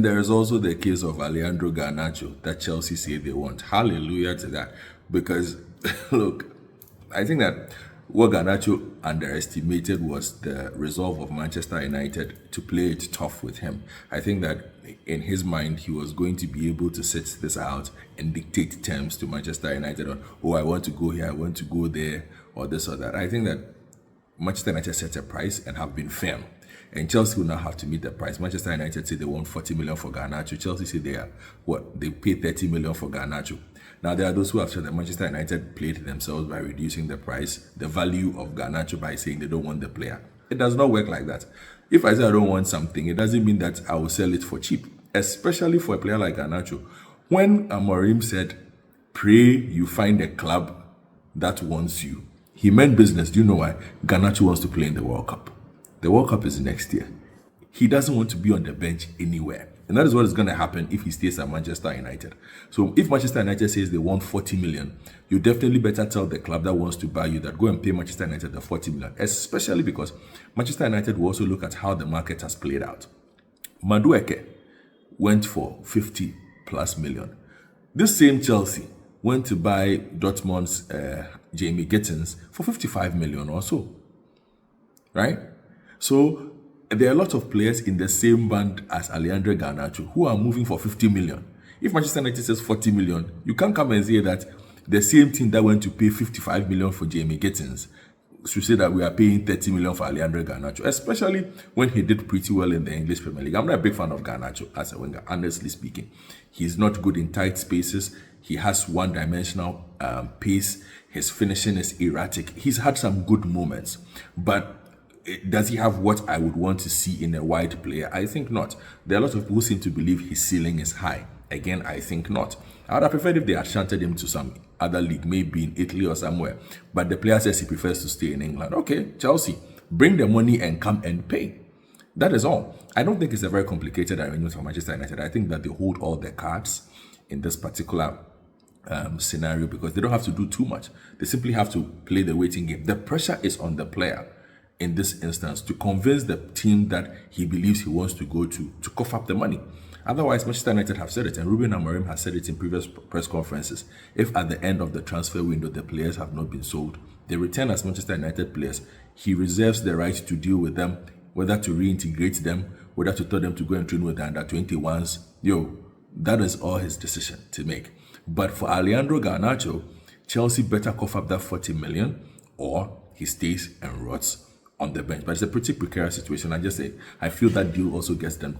There is also the case of Alejandro Garnacho that Chelsea say they want. Hallelujah to that. Because, look, I think that what Garnacho underestimated was the resolve of Manchester United to play it tough with him. I think that in his mind, he was going to be able to sit this out and dictate terms to Manchester United on, oh, I want to go here, I want to go there, or this or that. I think that Manchester United set a price and have been firm. And Chelsea will now have to meet the price. Manchester United say they want 40 million for Garnacho. Chelsea say they are they pay 30 million for Garnacho. Now there are those who have said that Manchester United played themselves by reducing the price, the value of Garnacho, by saying they don't want the player. It does not work like that. If I say I don't want something, it doesn't mean that I will sell it for cheap, especially for a player like Garnacho. When Amorim said, pray you find a club that wants you, he meant business. Do you know why? Garnacho wants to play in the World Cup. The World Cup is next year. He doesn't want to be on the bench anywhere. And that is what is going to happen if he stays at Manchester United. So if Manchester United says they want 40 million, you definitely better tell the club that wants to buy you that go and pay Manchester United the 40 million, especially because Manchester United will also look at how the market has played out. Madueke went for 50 plus million. This same Chelsea went to buy Dortmund's Jamie Gittins for 55 million or so. Right? So there are a lot of players in the same band as Alejandro Garnacho who are moving for 50 million. If Manchester United says 40 million, you can't come and say that the same team that went to pay 55 million for Jamie Gittins should say that we are paying 30 million for Alejandro Garnacho, especially when he did pretty well in the English Premier League. I'm not a big fan of Garnacho as a winger, honestly speaking. He's not good in tight spaces. He has one-dimensional pace. His finishing is erratic. He's had some good moments, but does he have what I would want to see in a wide player? I think not. There are a lot of people who seem to believe his ceiling is high. Again, I think not. I would have preferred if they had shunted him to some other league, maybe in Italy or somewhere. But the player says he prefers to stay in England. Okay, Chelsea, bring the money and come and pay. That is all. I don't think it's a very complicated arrangement for Manchester United. I think that they hold all the cards in this particular scenario because they don't have to do too much. They simply have to play the waiting game. The pressure is on the player in this instance to convince the team that he believes he wants to go to cough up the money. Otherwise, Manchester United have said it, and Ruben Amorim has said it in previous press conferences. If at the end of the transfer window the players have not been sold, they return as Manchester United players. He reserves the right to deal with them, whether to reintegrate them, whether to tell them to go and train with the under-21s. That is all his decision to make. But for Alejandro Garnacho, Chelsea better cough up that 40 million or he stays and rots on the bench. But it's a pretty precarious situation. I feel that deal also gets them